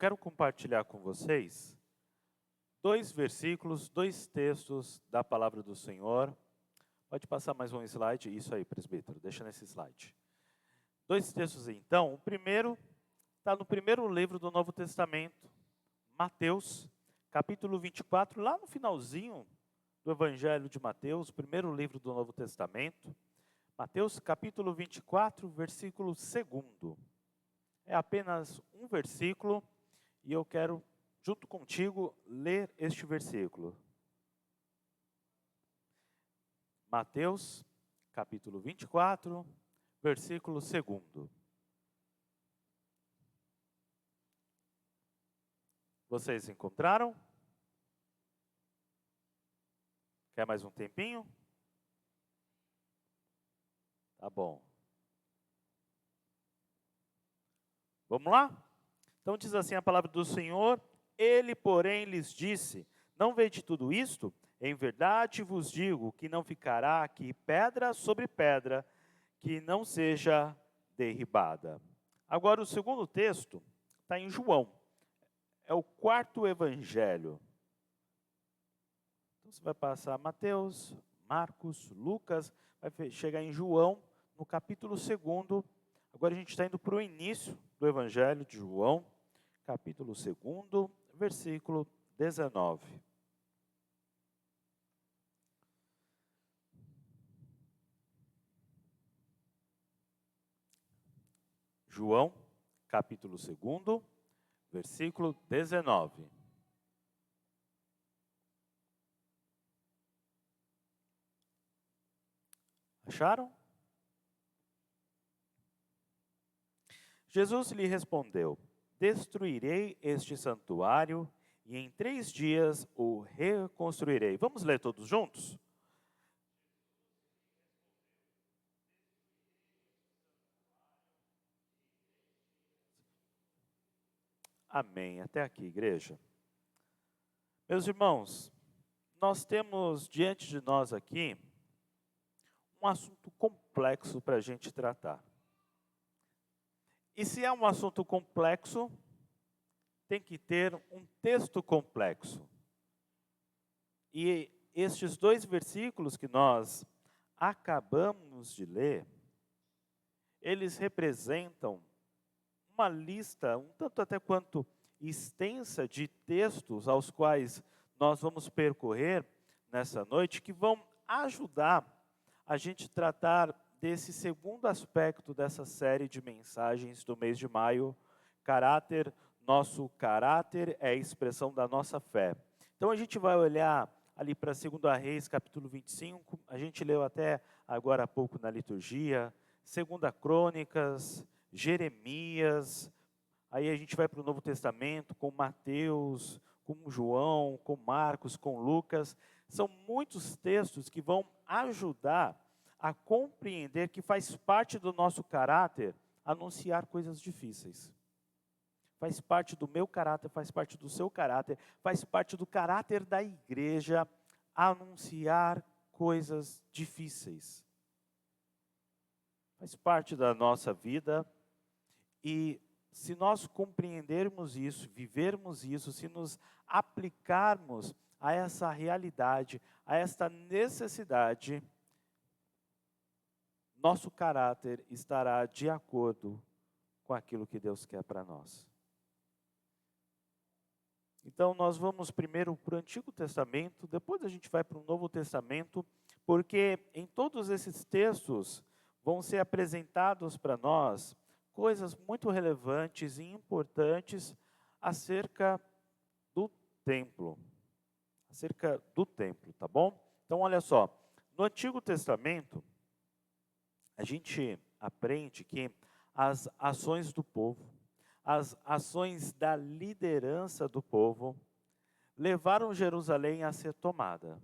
quero compartilhar com vocês dois versículos, dois textos da palavra do Senhor. Pode passar mais um slide, isso aí, presbítero, deixa nesse slide. Dois textos então, o primeiro está no primeiro livro do Novo Testamento, Mateus, capítulo 24, lá no finalzinho do Evangelho de Mateus, o primeiro livro do Novo Testamento. Mateus, capítulo 24, versículo 2. É apenas um versículo e eu quero, junto contigo, ler este versículo. Mateus, capítulo 24, versículo 2. Vocês encontraram? Quer mais um tempinho? Tá bom. Vamos lá? Então diz assim a palavra do Senhor: Ele, porém, lhes disse: Não vede tudo isto? Em verdade vos digo que não ficará aqui pedra sobre pedra que não seja derribada. Agora o segundo texto está em João. É o quarto evangelho. Então você vai passar Mateus, Marcos, Lucas, vai chegar em João, no capítulo 2. Agora a gente está indo para o início do evangelho de João, capítulo 2, versículo 19. João, capítulo 2, versículo 19. Acharam? Jesus lhe respondeu: Destruirei este santuário e em 3 dias o reconstruirei. Vamos ler todos juntos? Amém. Até aqui, igreja. Meus irmãos, nós temos diante de nós aqui um assunto complexo para a gente tratar. E se é um assunto complexo, tem que ter um texto complexo. E estes dois versículos que nós acabamos de ler, eles representam uma lista, um tanto até quanto extensa, de textos aos quais nós vamos percorrer nessa noite, que vão ajudar a gente tratar desse segundo aspecto dessa série de mensagens do mês de maio, caráter. Nosso caráter é a expressão da nossa fé. Então a gente vai olhar ali para 2 Reis, capítulo 25, a gente leu até agora há pouco na liturgia, 2 Crônicas, Jeremias, aí a gente vai para o Novo Testamento com Mateus, com João, com Marcos, com Lucas. São muitos textos que vão ajudar a compreender que faz parte do nosso caráter anunciar coisas difíceis. Faz parte do meu caráter, faz parte do seu caráter, faz parte do caráter da igreja anunciar coisas difíceis. Faz parte da nossa vida e se nós compreendermos isso, vivermos isso, se nos aplicarmos a essa realidade, a esta necessidade, nosso caráter estará de acordo com aquilo que Deus quer para nós. Então nós vamos primeiro para o Antigo Testamento, depois a gente vai para o Novo Testamento, porque em todos esses textos vão ser apresentados para nós coisas muito relevantes e importantes acerca do templo. Acerca do templo, tá bom? Então olha só, no Antigo Testamento, a gente aprende que as ações do povo, as ações da liderança do povo, levaram Jerusalém a ser tomada.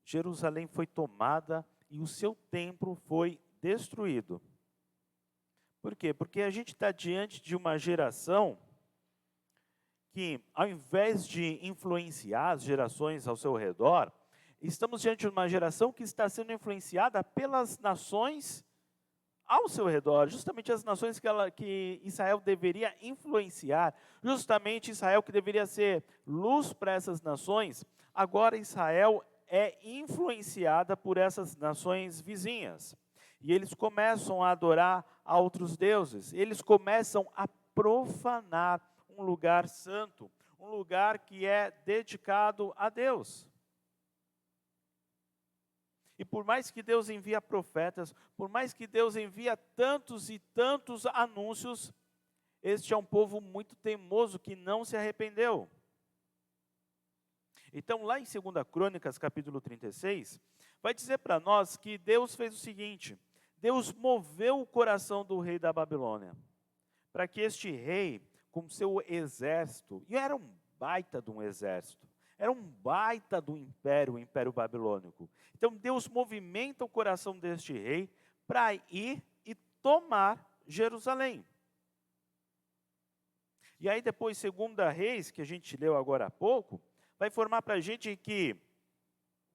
Jerusalém foi tomada e o seu templo foi destruído. Por quê? Porque a gente está diante de uma geração que, ao invés de influenciar as gerações ao seu redor, estamos diante de uma geração que está sendo influenciada pelas nações ao seu redor, justamente as nações que Israel deveria influenciar, justamente Israel que deveria ser luz para essas nações, agora Israel é influenciada por essas nações vizinhas. E eles começam a adorar a outros deuses, eles começam a profanar um lugar santo, um lugar que é dedicado a Deus. E por mais que Deus envia profetas, por mais que Deus envia tantos e tantos anúncios, este é um povo muito teimoso que não se arrependeu. Então, lá em 2 Crônicas, capítulo 36, vai dizer para nós que Deus fez o seguinte: Deus moveu o coração do rei da Babilônia, para que este rei, com seu exército, e era um baita de um exército, era um baita do império, o Império Babilônico. Então Deus movimenta o coração deste rei para ir e tomar Jerusalém. E aí depois, 2 Reis, que a gente leu agora há pouco, vai informar para a gente que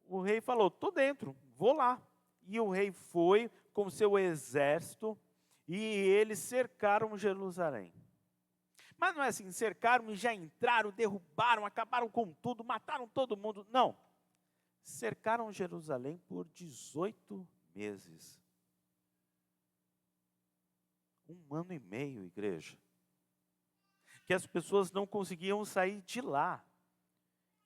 o rei falou, estou dentro, vou lá. E o rei foi com seu exército e eles cercaram Jerusalém. Mas não é assim, cercaram e já entraram, derrubaram, acabaram com tudo, mataram todo mundo. Não. Cercaram Jerusalém por 18 meses. 1 ano e meio, igreja. Que as pessoas não conseguiam sair de lá.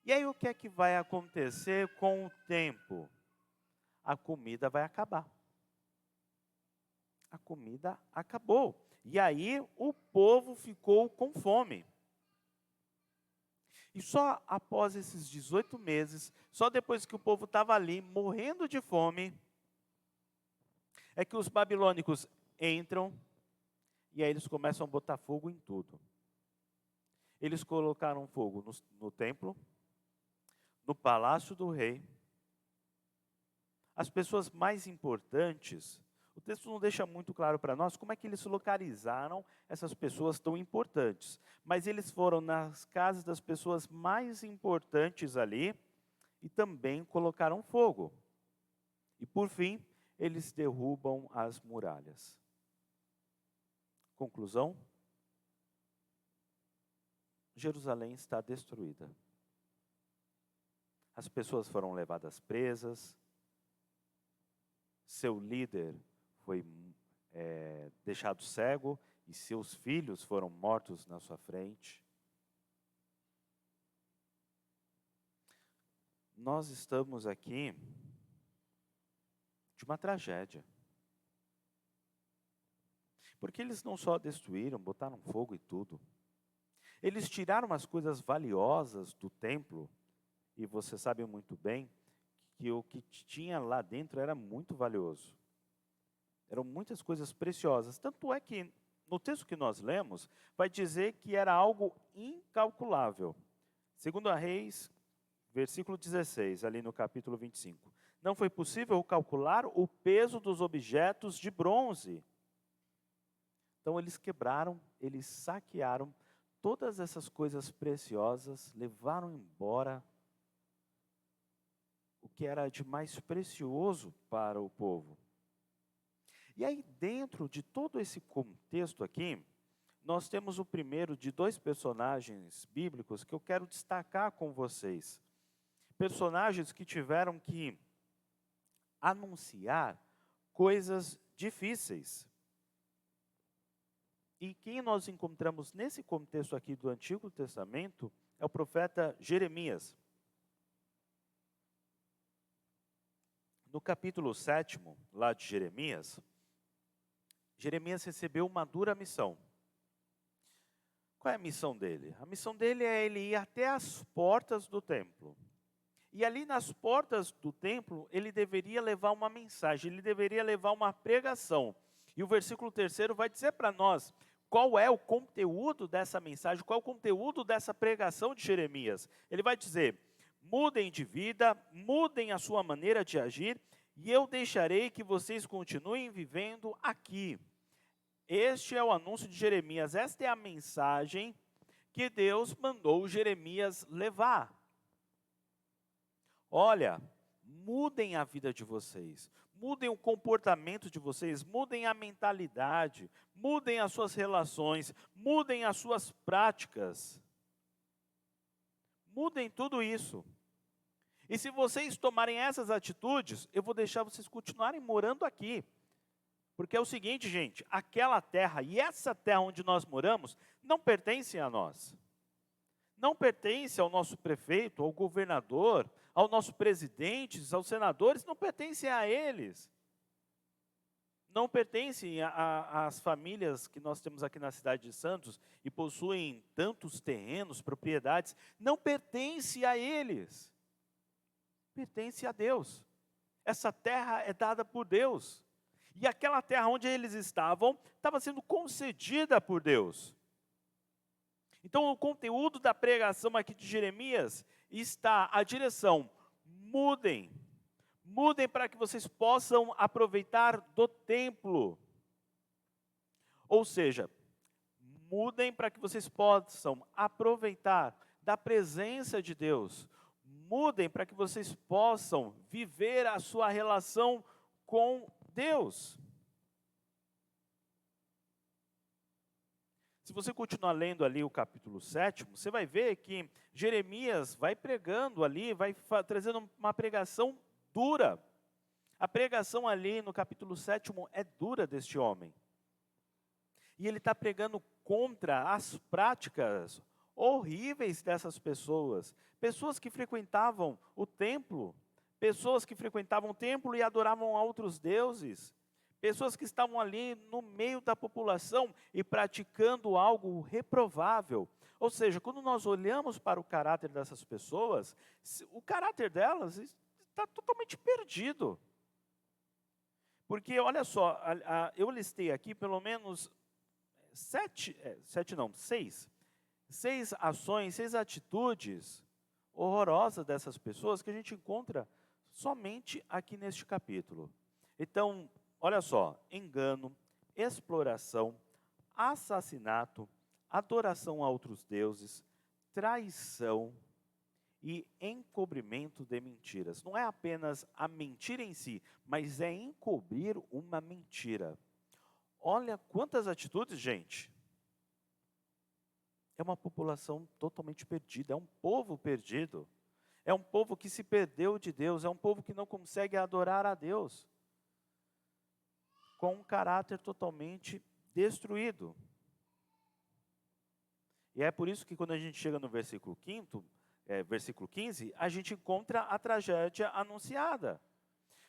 E aí o que é que vai acontecer com o tempo? A comida vai acabar. A comida acabou. E aí o povo ficou com fome. E só após esses 18 meses, só depois que o povo estava ali morrendo de fome, é que os babilônicos entram e aí eles começam a botar fogo em tudo. Eles colocaram fogo no templo, no palácio do rei. As pessoas mais importantes, o texto não deixa muito claro para nós como é que eles localizaram essas pessoas tão importantes. Mas eles foram nas casas das pessoas mais importantes ali e também colocaram fogo. E por fim, eles derrubam as muralhas. Conclusão? Jerusalém está destruída. As pessoas foram levadas presas. Seu líder foi deixado cego e seus filhos foram mortos na sua frente. Nós estamos aqui de uma tragédia. Porque eles não só destruíram, botaram fogo e tudo. Eles tiraram as coisas valiosas do templo, e você sabe muito bem que o que tinha lá dentro era muito valioso. Eram muitas coisas preciosas. Tanto é que, no texto que nós lemos, vai dizer que era algo incalculável. 2 Reis, versículo 16, ali no capítulo 25. Não foi possível calcular o peso dos objetos de bronze. Então eles quebraram, eles saquearam todas essas coisas preciosas, levaram embora o que era de mais precioso para o povo. E aí, dentro de todo esse contexto aqui, nós temos o primeiro de 2 personagens bíblicos que eu quero destacar com vocês. Personagens que tiveram que anunciar coisas difíceis. E quem nós encontramos nesse contexto aqui do Antigo Testamento é o profeta Jeremias. No capítulo 7, lá de Jeremias, Jeremias recebeu uma dura missão. Qual é a missão dele? A missão dele é ele ir até as portas do templo. E ali nas portas do templo, ele deveria levar uma mensagem, ele deveria levar uma pregação. E o versículo 3 vai dizer para nós qual é o conteúdo dessa mensagem, qual é o conteúdo dessa pregação de Jeremias. Ele vai dizer: mudem de vida, mudem a sua maneira de agir, e eu deixarei que vocês continuem vivendo aqui. Este é o anúncio de Jeremias, esta é a mensagem que Deus mandou Jeremias levar. Olha, mudem a vida de vocês, mudem o comportamento de vocês, mudem a mentalidade, mudem as suas relações, mudem as suas práticas. Mudem tudo isso. E se vocês tomarem essas atitudes, eu vou deixar vocês continuarem morando aqui. Porque é o seguinte, gente, aquela terra e essa terra onde nós moramos não pertencem a nós. Não pertence ao nosso prefeito, ao governador, ao nosso presidente, aos senadores, não pertence a eles. Não pertence às famílias que nós temos aqui na cidade de Santos e possuem tantos terrenos, propriedades, não pertence a eles. Pertence a Deus. Essa terra é dada por Deus. E aquela terra onde eles estavam, estava sendo concedida por Deus. Então, o conteúdo da pregação aqui de Jeremias está a direção: mudem. Mudem para que vocês possam aproveitar do templo. Ou seja, mudem para que vocês possam aproveitar da presença de Deus. Mudem para que vocês possam viver a sua relação com Deus. Se você continuar lendo ali o capítulo 7, você vai ver que Jeremias vai pregando ali, vai trazendo uma pregação dura. A pregação ali no capítulo 7 é dura deste homem. E ele está pregando contra as práticas horríveis dessas pessoas. Pessoas que frequentavam o templo. Pessoas que frequentavam o templo e adoravam a outros deuses. Pessoas que estavam ali no meio da população e praticando algo reprovável. Ou seja, quando nós olhamos para o caráter dessas pessoas, o caráter delas está totalmente perdido. Porque, olha só, eu listei aqui pelo menos seis ações, 6 atitudes horrorosas dessas pessoas que a gente encontra somente aqui neste capítulo. Então, olha só: engano, exploração, assassinato, adoração a outros deuses, traição e encobrimento de mentiras. Não é apenas a mentira em si, mas é encobrir uma mentira. Olha quantas atitudes, gente. É uma população totalmente perdida, é um povo perdido. É um povo que se perdeu de Deus, é um povo que não consegue adorar a Deus. Com um caráter totalmente destruído. E é por isso que quando a gente chega no versículo 15, a gente encontra a tragédia anunciada.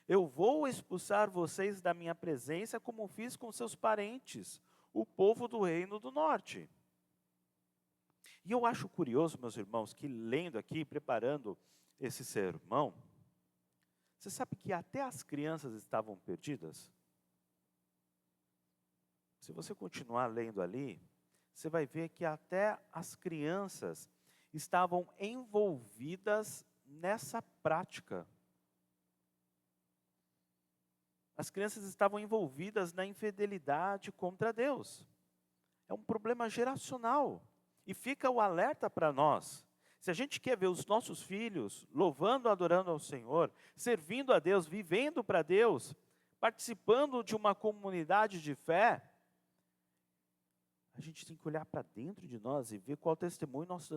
Eu vou expulsar vocês da minha presença como fiz com seus parentes, o povo do reino do norte. E eu acho curioso, meus irmãos, que lendo aqui, preparando esse sermão, você sabe que até as crianças estavam perdidas? Se você continuar lendo ali, você vai ver que até as crianças estavam envolvidas nessa prática. As crianças estavam envolvidas na infidelidade contra Deus. É um problema geracional. E fica o alerta para nós. Se a gente quer ver os nossos filhos louvando, adorando ao Senhor, servindo a Deus, vivendo para Deus, participando de uma comunidade de fé, a gente tem que olhar para dentro de nós e ver qual testemunho nós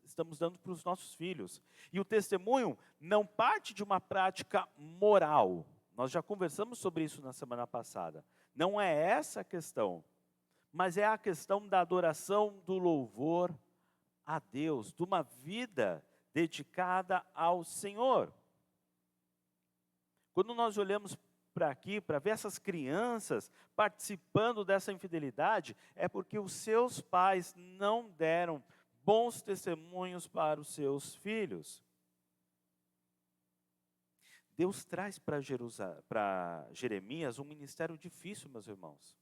estamos dando para os nossos filhos. E o testemunho não parte de uma prática moral. Nós já conversamos sobre isso na semana passada. Não é essa a questão, mas é a questão da adoração, do louvor a Deus, de uma vida dedicada ao Senhor. Quando nós olhamos para aqui, para ver essas crianças participando dessa infidelidade, é porque os seus pais não deram bons testemunhos para os seus filhos. Deus traz para Jeremias um ministério difícil, meus irmãos.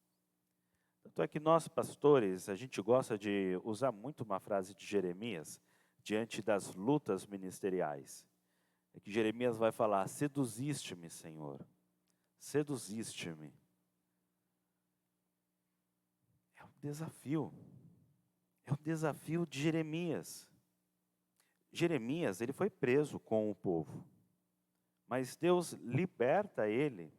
Tanto é que nós, pastores, a gente gosta de usar muito uma frase de Jeremias, diante das lutas ministeriais. É que Jeremias vai falar: seduziste-me, Senhor. Seduziste-me. É um desafio. É um desafio de Jeremias. Jeremias, ele foi preso com o povo. Mas Deus liberta ele,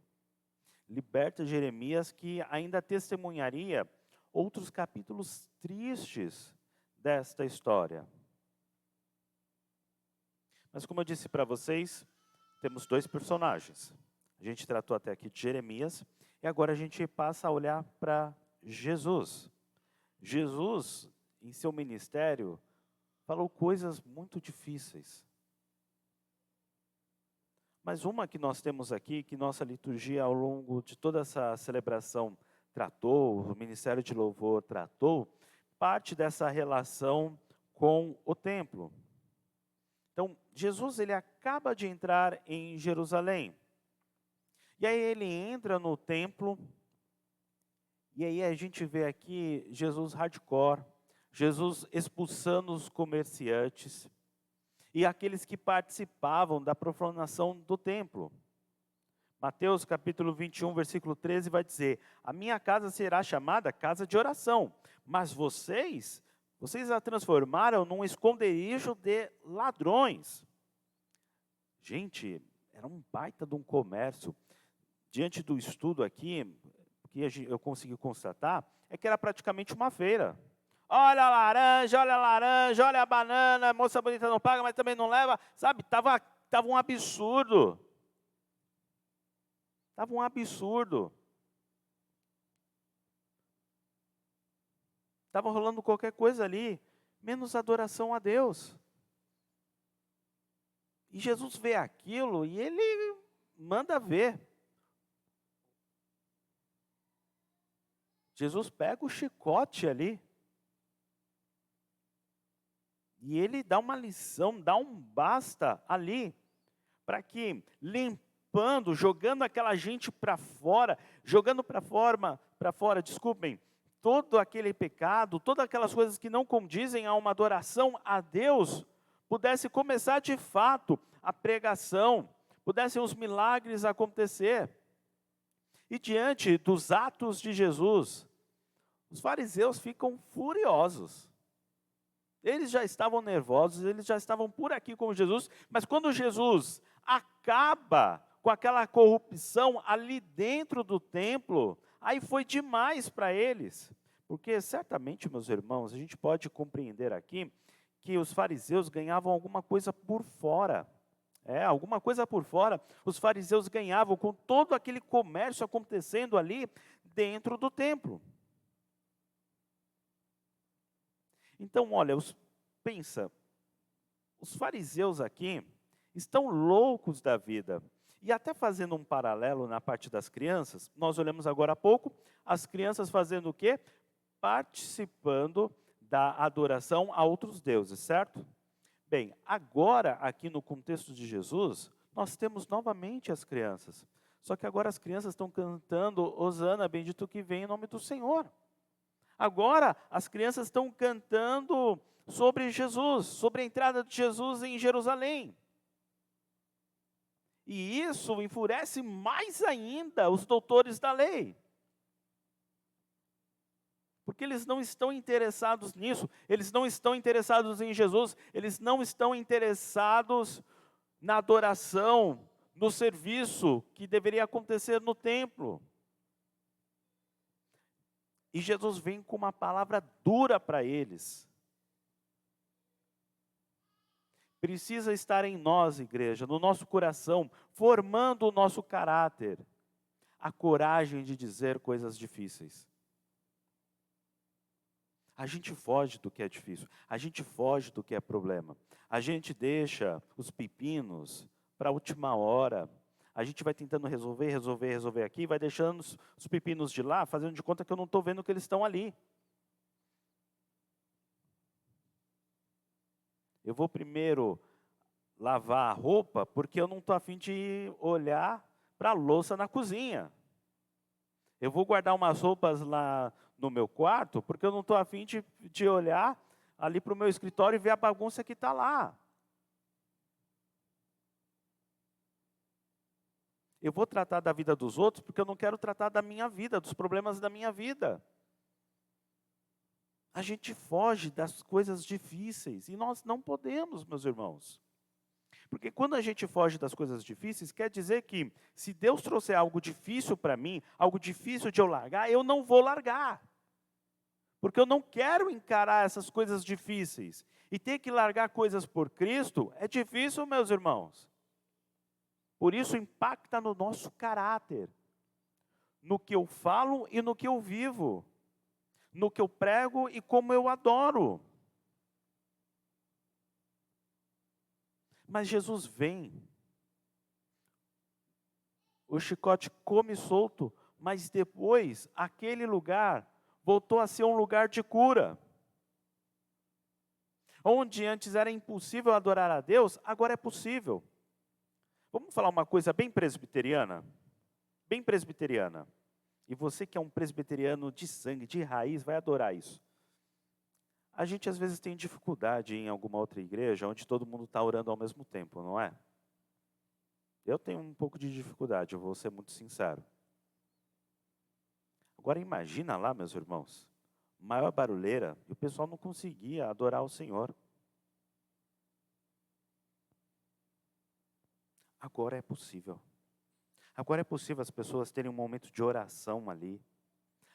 liberta Jeremias, que ainda testemunharia outros capítulos tristes desta história. Mas como eu disse para vocês, temos dois personagens. A gente tratou até aqui de Jeremias, e agora a gente passa a olhar para Jesus. Jesus, em seu ministério, falou coisas muito difíceis. Mas uma que nós temos aqui, que nossa liturgia ao longo de toda essa celebração tratou, o Ministério de Louvor tratou, parte dessa relação com o templo. Então, Jesus ele acaba de entrar em Jerusalém. E aí ele entra no templo, e aí a gente vê aqui Jesus hardcore, Jesus expulsando os comerciantes e aqueles que participavam da profanação do templo. Mateus capítulo 21, versículo 13 vai dizer: a minha casa será chamada casa de oração, mas vocês a transformaram num esconderijo de ladrões. Gente, era um baita de um comércio. Diante do estudo aqui, que eu consegui constatar, é que era praticamente uma feira. Olha a laranja, olha a banana, a moça bonita não paga, mas também não leva. Sabe, tava um absurdo. Estava um absurdo. Estava rolando qualquer coisa ali, menos adoração a Deus. E Jesus vê aquilo e ele manda ver. Jesus pega o chicote ali. E ele dá uma lição, dá um basta ali, para que, limpando, jogando aquela gente para fora, desculpem, todo aquele pecado, todas aquelas coisas que não condizem a uma adoração a Deus, pudesse começar de fato a pregação, pudessem os milagres acontecer. E diante dos atos de Jesus, os fariseus ficam furiosos. Eles já estavam nervosos, eles já estavam por aqui com Jesus, mas quando Jesus acaba com aquela corrupção ali dentro do templo, aí foi demais para eles. Porque certamente, meus irmãos, a gente pode compreender aqui que os fariseus ganhavam alguma coisa por fora. Alguma coisa por fora, os fariseus ganhavam com todo aquele comércio acontecendo ali dentro do templo. Então, olha, pensa, os fariseus aqui estão loucos da vida. E até fazendo um paralelo na parte das crianças, nós olhamos agora há pouco, as crianças fazendo o quê? Participando da adoração a outros deuses, certo? Bem, agora aqui no contexto de Jesus, nós temos novamente as crianças. Só que agora as crianças estão cantando Hosana, bendito que vem em nome do Senhor. Agora, as crianças estão cantando sobre Jesus, sobre a entrada de Jesus em Jerusalém. E isso enfurece mais ainda os doutores da lei. Porque eles não estão interessados nisso, eles não estão interessados em Jesus, eles não estão interessados na adoração, no serviço que deveria acontecer no templo. E Jesus vem com uma palavra dura para eles. Precisa estar em nós, igreja, no nosso coração, formando o nosso caráter, a coragem de dizer coisas difíceis. A gente foge do que é difícil, a gente foge do que é problema. A gente deixa os pepinos para a última hora. A gente vai tentando resolver aqui, vai deixando os pepinos de lá, fazendo de conta que eu não estou vendo que eles estão ali. Eu vou primeiro lavar a roupa, porque eu não estou a fim de olhar para a louça na cozinha. Eu vou guardar umas roupas lá no meu quarto, porque eu não estou a fim de olhar ali para o meu escritório e ver a bagunça que está lá. Eu vou tratar da vida dos outros porque eu não quero tratar da minha vida, dos problemas da minha vida. A gente foge das coisas difíceis e nós não podemos, meus irmãos. Porque quando a gente foge das coisas difíceis, quer dizer que se Deus trouxer algo difícil para mim, algo difícil de eu largar, eu não vou largar. Porque eu não quero encarar essas coisas difíceis. E ter que largar coisas por Cristo é difícil, meus irmãos. Por isso impacta no nosso caráter, no que eu falo e no que eu vivo, no que eu prego e como eu adoro. Mas Jesus vem, o chicote come solto, mas depois aquele lugar voltou a ser um lugar de cura. Onde antes era impossível adorar a Deus, agora é possível. Vamos falar uma coisa bem presbiteriana? Bem presbiteriana. E você que é um presbiteriano de sangue, de raiz, vai adorar isso. A gente às vezes tem dificuldade em alguma outra igreja, onde todo mundo está orando ao mesmo tempo, não é? Eu tenho um pouco de dificuldade, eu vou ser muito sincero. Agora imagina lá, meus irmãos, maior barulheira, e o pessoal não conseguia adorar o Senhor. Agora é possível. Agora é possível as pessoas terem um momento de oração ali.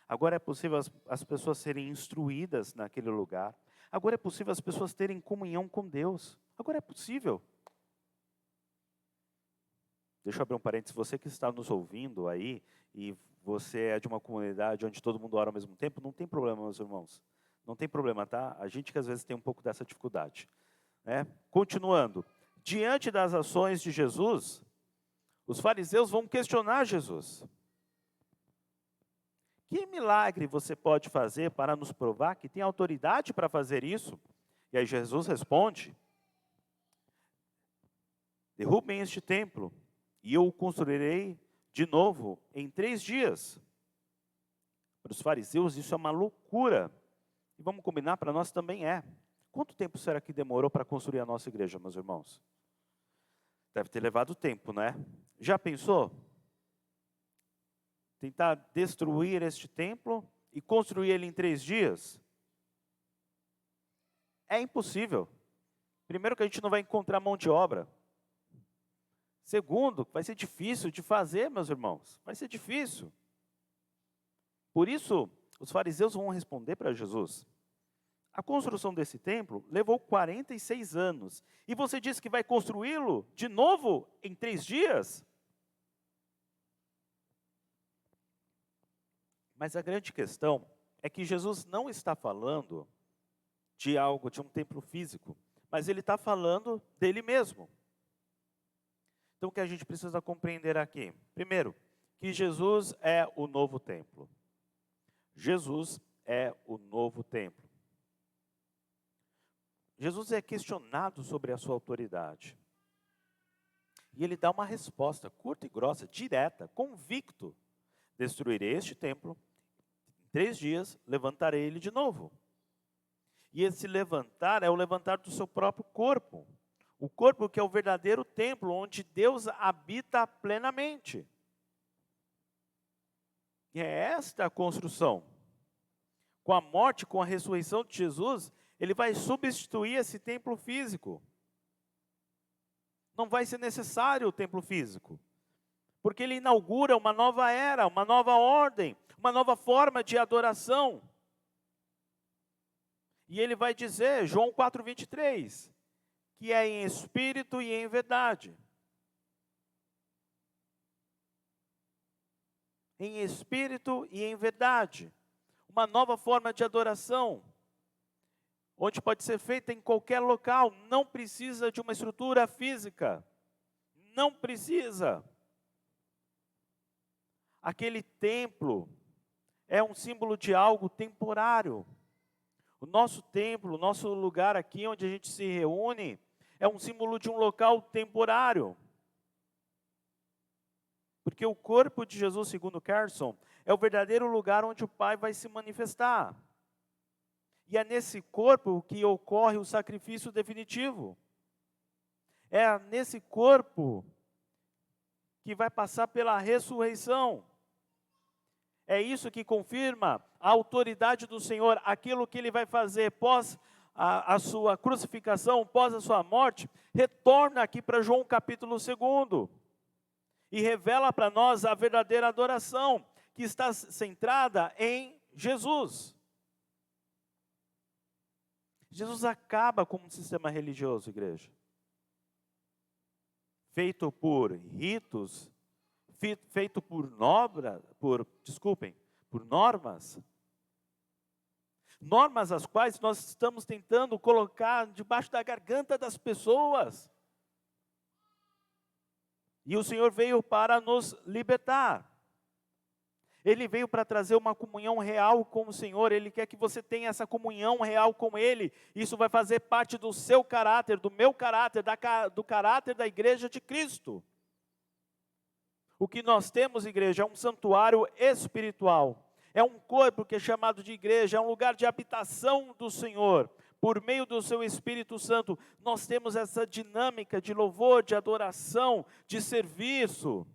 Agora é possível as pessoas serem instruídas naquele lugar. Agora é possível as pessoas terem comunhão com Deus. Agora é possível. Deixa eu abrir um parênteses. Você que está nos ouvindo aí, e você é de uma comunidade onde todo mundo ora ao mesmo tempo, não tem problema, meus irmãos. Não tem problema, tá? A gente que às vezes tem um pouco dessa dificuldade. Né? Continuando. Diante das ações de Jesus, os fariseus vão questionar Jesus. Que milagre você pode fazer para nos provar que tem autoridade para fazer isso? E aí Jesus responde: derrubem este templo e eu o construirei de novo em 3 dias. Para os fariseus isso é uma loucura. E vamos combinar, para nós também é. Quanto tempo será que demorou para construir a nossa igreja, meus irmãos? Deve ter levado tempo, né? Já pensou? Tentar destruir este templo e construir ele em 3 dias? É impossível. Primeiro que a gente não vai encontrar mão de obra. Segundo, vai ser difícil de fazer, meus irmãos. Vai ser difícil. Por isso, os fariseus vão responder para Jesus. A construção desse templo levou 46 anos. E você diz que vai construí-lo de novo em 3 dias? Mas a grande questão é que Jesus não está falando de algo, de um templo físico, mas ele está falando dele mesmo. Então o que a gente precisa compreender aqui? Primeiro, que Jesus é o novo templo. Jesus é o novo templo. Jesus é questionado sobre a sua autoridade. E ele dá uma resposta curta e grossa, direta, convicto. Destruirei este templo, em 3 dias levantarei ele de novo. E esse levantar é o levantar do seu próprio corpo. O corpo que é o verdadeiro templo, onde Deus habita plenamente. E é esta a construção. Com a morte, com a ressurreição de Jesus, ele vai substituir esse templo físico. Não vai ser necessário o templo físico. Porque ele inaugura uma nova era, uma nova ordem, uma nova forma de adoração. E ele vai dizer, João 4:23, que é em espírito e em verdade. Em espírito e em verdade. Uma nova forma de adoração, onde pode ser feita em qualquer local, não precisa de uma estrutura física. Não precisa. Aquele templo é um símbolo de algo temporário. O nosso templo, o nosso lugar aqui onde a gente se reúne, é um símbolo de um local temporário. Porque o corpo de Jesus, segundo Carson, é o verdadeiro lugar onde o Pai vai se manifestar. E é nesse corpo que ocorre o sacrifício definitivo. É nesse corpo que vai passar pela ressurreição. É isso que confirma a autoridade do Senhor, aquilo que Ele vai fazer pós a sua crucificação, pós a sua morte, retorna aqui para João capítulo 2 e revela para nós a verdadeira adoração, que está centrada em Jesus. Jesus acaba com um sistema religioso, igreja, feito por ritos, feito por normas, normas as quais nós estamos tentando colocar debaixo da garganta das pessoas. E o Senhor veio para nos libertar. Ele veio para trazer uma comunhão real com o Senhor. Ele quer que você tenha essa comunhão real com Ele. Isso vai fazer parte do seu caráter, do meu caráter, do caráter da igreja de Cristo. O que nós temos, igreja, é um santuário espiritual. É um corpo que é chamado de igreja, é um lugar de habitação do Senhor. Por meio do seu Espírito Santo, nós temos essa dinâmica de louvor, de adoração, de serviço.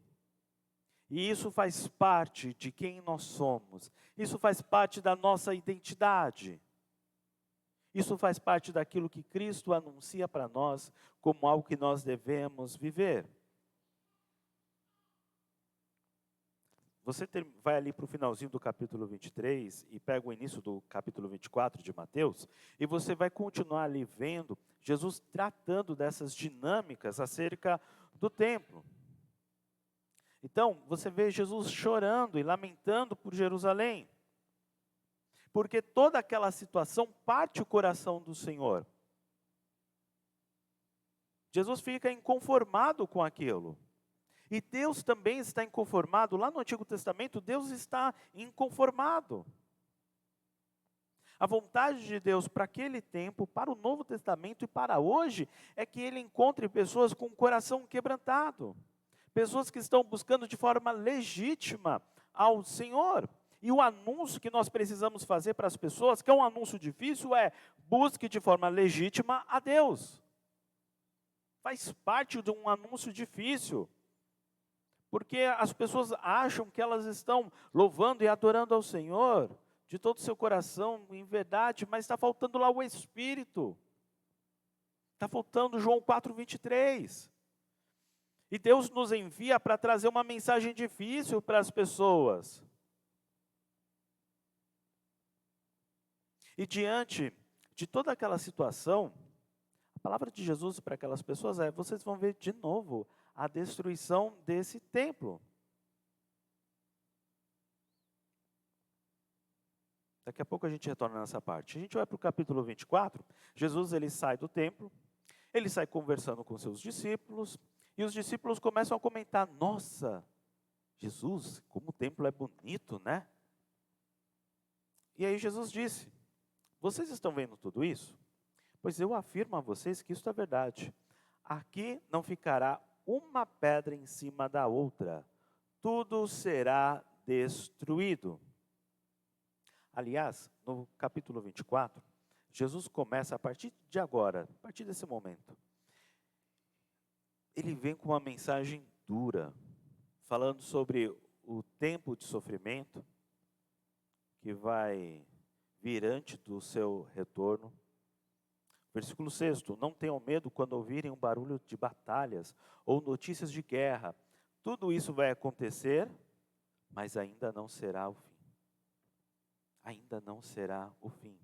E isso faz parte de quem nós somos. Isso faz parte da nossa identidade. Isso faz parte daquilo que Cristo anuncia para nós como algo que nós devemos viver. Você vai ali para o finalzinho do capítulo 23 e pega o início do capítulo 24 de Mateus, e você vai continuar ali vendo Jesus tratando dessas dinâmicas acerca do templo. Então, você vê Jesus chorando e lamentando por Jerusalém, porque toda aquela situação parte o coração do Senhor. Jesus fica inconformado com aquilo. E Deus também está inconformado. Lá no Antigo Testamento, Deus está inconformado. A vontade de Deus para aquele tempo, para o Novo Testamento e para hoje, é que Ele encontre pessoas com o coração quebrantado. Pessoas que estão buscando de forma legítima ao Senhor. E o anúncio que nós precisamos fazer para as pessoas, que é um anúncio difícil, é: busque de forma legítima a Deus. Faz parte de um anúncio difícil. Porque as pessoas acham que elas estão louvando e adorando ao Senhor de todo o seu coração, em verdade, mas está faltando lá o Espírito. Está faltando João 4:23. E Deus nos envia para trazer uma mensagem difícil para as pessoas. E diante de toda aquela situação, a palavra de Jesus para aquelas pessoas é: vocês vão ver de novo a destruição desse templo. Daqui a pouco a gente retorna nessa parte. A gente vai para o capítulo 24. Jesus, ele sai do templo, ele sai conversando com seus discípulos, e os discípulos começam a comentar: nossa, Jesus, como o templo é bonito, né? E aí Jesus disse: vocês estão vendo tudo isso? Pois eu afirmo a vocês que isso é verdade. Aqui não ficará uma pedra em cima da outra. Tudo será destruído. Aliás, no capítulo 24, Jesus começa a partir de agora, a partir desse momento, ele vem com uma mensagem dura, falando sobre o tempo de sofrimento que vai vir antes do seu retorno. Versículo 6, não tenham medo quando ouvirem um barulho de batalhas ou notícias de guerra. Tudo isso vai acontecer, mas ainda não será o fim. Ainda não será o fim.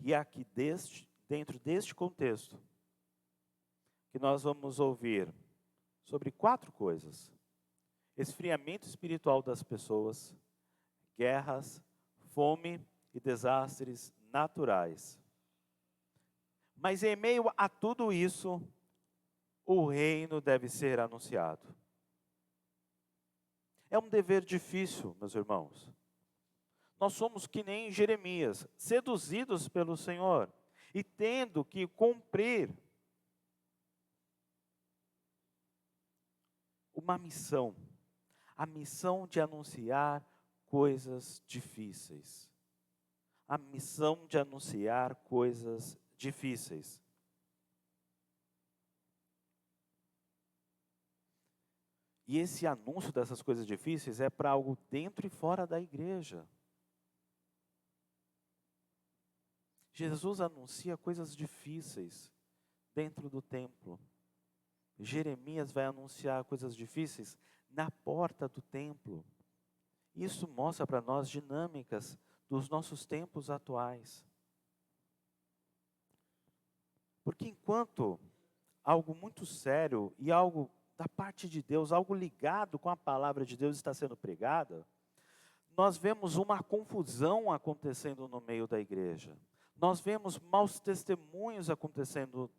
E aqui, dentro deste contexto, que nós vamos ouvir sobre 4 coisas: esfriamento espiritual das pessoas, guerras, fome e desastres naturais. Mas em meio a tudo isso, o reino deve ser anunciado. É um dever difícil, meus irmãos. Nós somos que nem Jeremias, seduzidos pelo Senhor e tendo que cumprir uma missão, a missão de anunciar coisas difíceis. A missão de anunciar coisas difíceis. E esse anúncio dessas coisas difíceis é para algo dentro e fora da igreja. Jesus anuncia coisas difíceis dentro do templo. Jeremias vai anunciar coisas difíceis na porta do templo. Isso mostra para nós dinâmicas dos nossos tempos atuais. Porque enquanto algo muito sério e algo da parte de Deus, algo ligado com a palavra de Deus está sendo pregada, nós vemos uma confusão acontecendo no meio da igreja. Nós vemos maus testemunhos acontecendo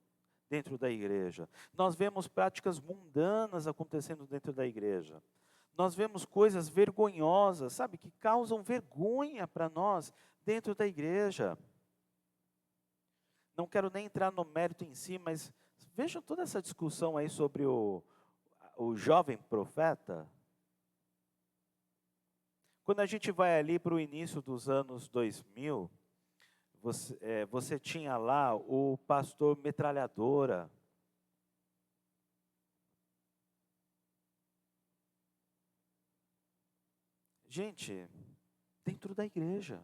dentro da igreja. Nós vemos práticas mundanas acontecendo dentro da igreja. Nós vemos coisas vergonhosas, sabe, que causam vergonha para nós dentro da igreja. Não quero nem entrar no mérito em si, mas vejam toda essa discussão aí sobre o jovem profeta. Quando a gente vai ali para o início dos anos 2000, você tinha lá o pastor Metralhadora. Gente, dentro da igreja.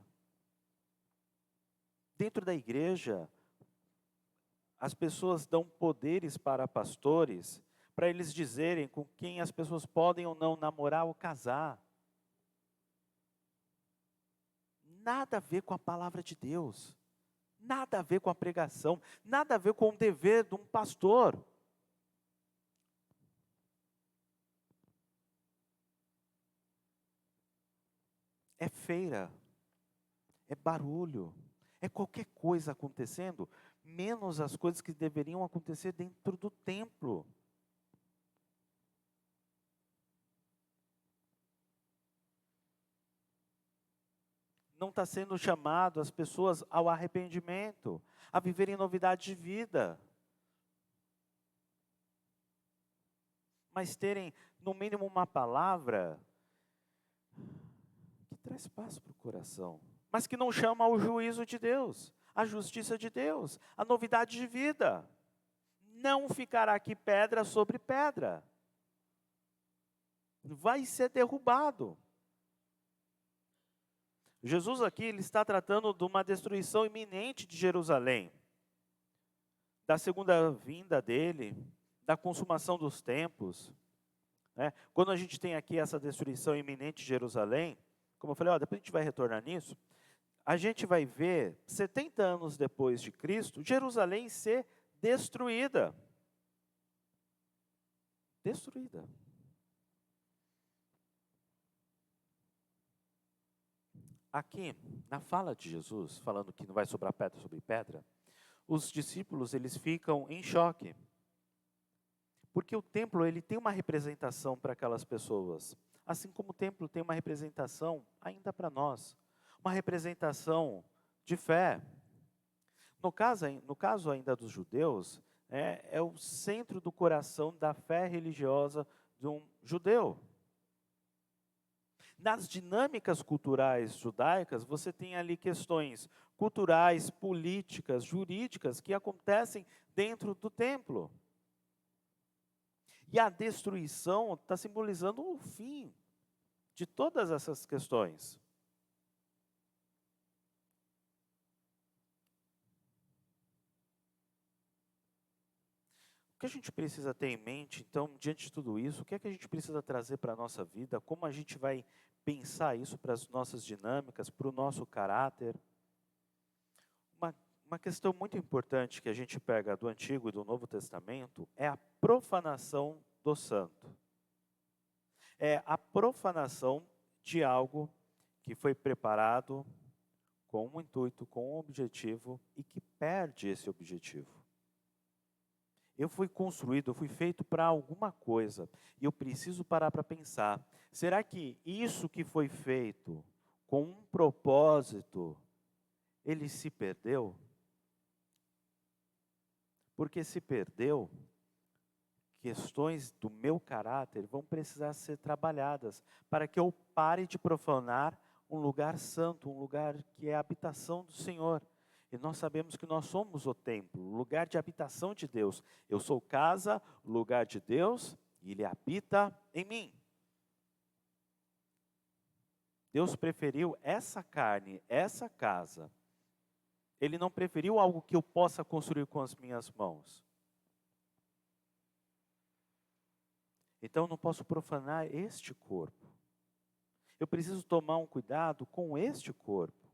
Dentro da igreja, as pessoas dão poderes para pastores, para eles dizerem com quem as pessoas podem ou não namorar ou casar. Nada a ver com a palavra de Deus. Nada a ver com a pregação. Nada a ver com o dever de um pastor. É feira. É barulho. É qualquer coisa acontecendo, menos as coisas que deveriam acontecer dentro do templo. Não está sendo chamado as pessoas ao arrependimento, a viverem novidade de vida. Mas terem, no mínimo, uma palavra que traz paz para o coração, mas que não chama ao juízo de Deus, à justiça de Deus, à novidade de vida. Não ficará aqui pedra sobre pedra. Vai ser derrubado. Jesus aqui ele está tratando de uma destruição iminente de Jerusalém, da segunda vinda dele, da consumação dos templos. Né? Quando a gente tem aqui essa destruição iminente de Jerusalém, como eu falei, depois a gente vai retornar nisso, a gente vai ver, 70 anos depois de Cristo, Jerusalém ser destruída. Destruída. Aqui, na fala de Jesus, falando que não vai sobrar pedra sobre pedra, os discípulos eles ficam em choque. Porque o templo ele tem uma representação para aquelas pessoas, assim como o templo tem uma representação ainda para nós, uma representação de fé. No caso ainda dos judeus, é o centro do coração da fé religiosa de um judeu. Nas dinâmicas culturais judaicas, você tem ali questões culturais, políticas, jurídicas que acontecem dentro do templo. E a destruição está simbolizando o fim de todas essas questões. O que a gente precisa ter em mente, então, diante de tudo isso, o que é que a gente precisa trazer para a nossa vida? Como a gente vai pensar isso para as nossas dinâmicas, para o nosso caráter? Uma questão muito importante que a gente pega do Antigo e do Novo Testamento é a profanação do santo. É a profanação de algo que foi preparado com um intuito, com um objetivo e que perde esse objetivo. Eu fui construído, eu fui feito para alguma coisa e eu preciso parar para pensar, será que isso que foi feito com um propósito, ele se perdeu? Porque se perdeu, questões do meu caráter vão precisar ser trabalhadas para que eu pare de profanar um lugar santo, um lugar que é a habitação do Senhor. E nós sabemos que nós somos o templo, o lugar de habitação de Deus. Eu sou casa, lugar de Deus, e Ele habita em mim. Deus preferiu essa carne, essa casa. Ele não preferiu algo que eu possa construir com as minhas mãos. Então eu não posso profanar este corpo. Eu preciso tomar um cuidado com este corpo.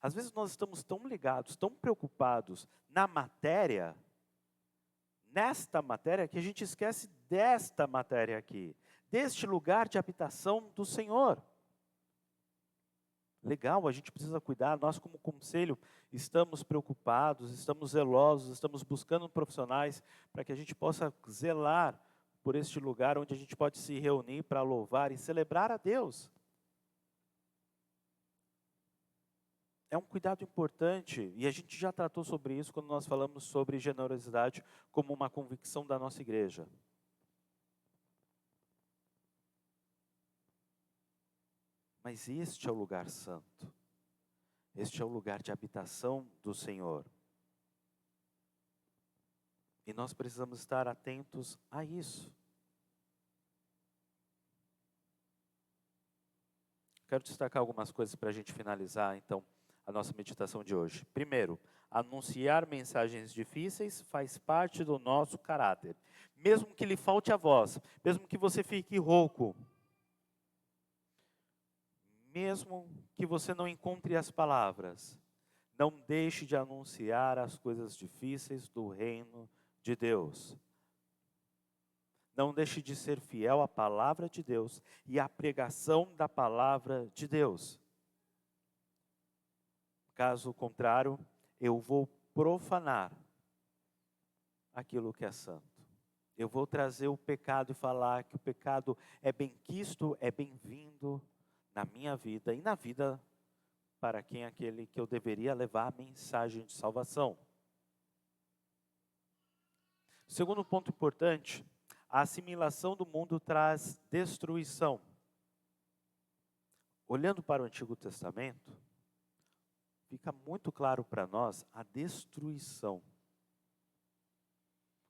Às vezes nós estamos tão ligados, tão preocupados na matéria, nesta matéria, que a gente esquece desta matéria aqui, deste lugar de habitação do Senhor. Legal, a gente precisa cuidar, nós como conselho estamos preocupados, estamos zelosos, estamos buscando profissionais para que a gente possa zelar por este lugar onde a gente pode se reunir para louvar e celebrar a Deus. É um cuidado importante, e a gente já tratou sobre isso quando nós falamos sobre generosidade como uma convicção da nossa igreja. Mas este é o lugar santo. Este é o lugar de habitação do Senhor. E nós precisamos estar atentos a isso. Quero destacar algumas coisas para a gente finalizar, então, a nossa meditação de hoje. Primeiro, anunciar mensagens difíceis faz parte do nosso caráter. Mesmo que lhe falte a voz, mesmo que você fique rouco, mesmo que você não encontre as palavras, não deixe de anunciar as coisas difíceis do reino de Deus. Não deixe de ser fiel à palavra de Deus e à pregação da palavra de Deus. Caso contrário, eu vou profanar aquilo que é santo. Eu vou trazer o pecado e falar que o pecado é benquisto, é bem-vindo na minha vida e na vida para quem é aquele que eu deveria levar a mensagem de salvação. Segundo ponto importante, a assimilação do mundo traz destruição. Olhando para o Antigo Testamento, fica muito claro para nós a destruição.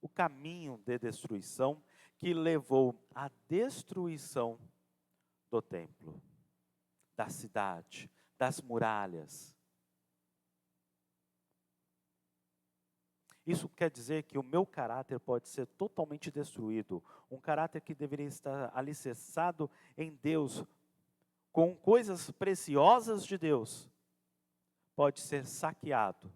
O caminho de destruição que levou à destruição do templo, da cidade, das muralhas. Isso quer dizer que o meu caráter pode ser totalmente destruído. Um caráter que deveria estar alicerçado em Deus, com coisas preciosas de Deus, pode ser saqueado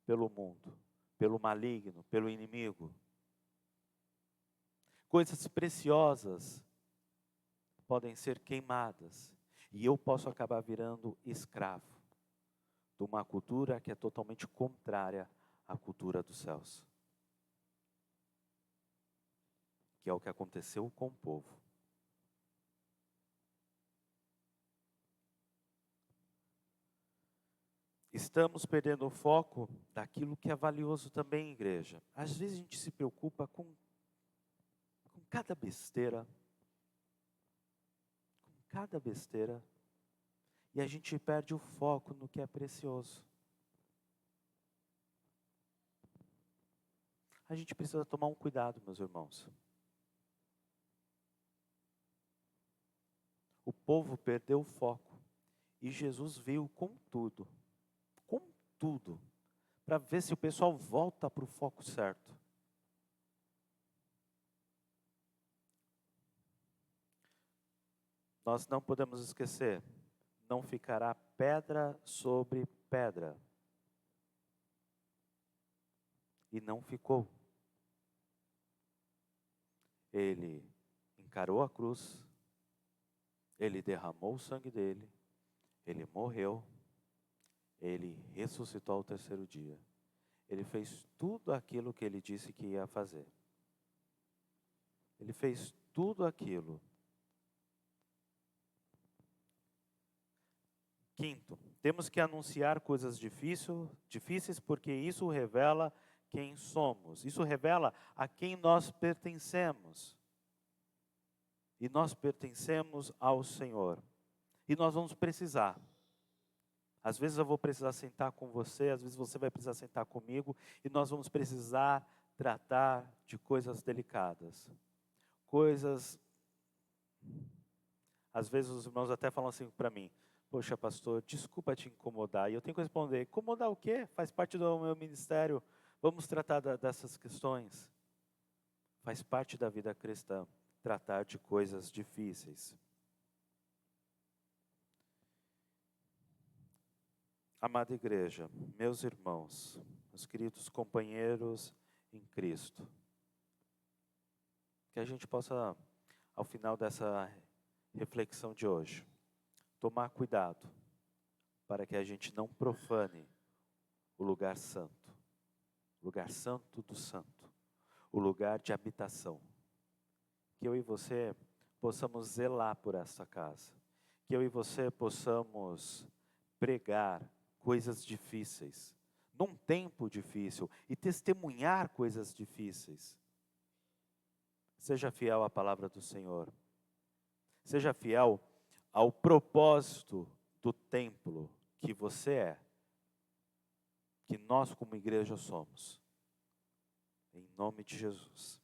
pelo mundo, pelo maligno, pelo inimigo. Coisas preciosas podem ser queimadas e eu posso acabar virando escravo de uma cultura que é totalmente contrária à cultura dos céus. Que é o que aconteceu com o povo. Estamos perdendo o foco daquilo que é valioso também, igreja. Às vezes a gente se preocupa com cada besteira, e a gente perde o foco no que é precioso. A gente precisa tomar um cuidado, meus irmãos. O povo perdeu o foco, e Jesus veio com tudo, para ver se o pessoal volta para o foco certo. Nós não podemos esquecer, não ficará pedra sobre pedra. E não ficou. Ele encarou a cruz, ele derramou o sangue dele, ele morreu, ele ressuscitou ao terceiro dia. Ele fez tudo aquilo que ele disse que ia fazer. Ele fez tudo aquilo. Quinto, temos que anunciar coisas difíceis porque isso revela quem somos. Isso revela a quem nós pertencemos. E nós pertencemos ao Senhor. E nós vamos precisar. Às vezes eu vou precisar sentar com você, às vezes você vai precisar sentar comigo, e nós vamos precisar tratar de coisas delicadas. Coisas, às vezes os irmãos até falam assim para mim, Poxa, pastor, desculpa te incomodar. E eu tenho que responder, incomodar o quê? Faz parte do meu ministério. Vamos tratar dessas questões. Faz parte da vida cristã, tratar de coisas difíceis. Amada igreja, meus irmãos, meus queridos companheiros em Cristo, que a gente possa, ao final dessa reflexão de hoje, tomar cuidado para que a gente não profane o lugar santo do santo, o lugar de habitação. Que eu e você possamos zelar por essa casa, que eu e você possamos pregar coisas difíceis, num tempo difícil, e testemunhar coisas difíceis. Seja fiel à palavra do Senhor, seja fiel ao propósito do templo que você é, que nós como igreja somos. Em nome de Jesus.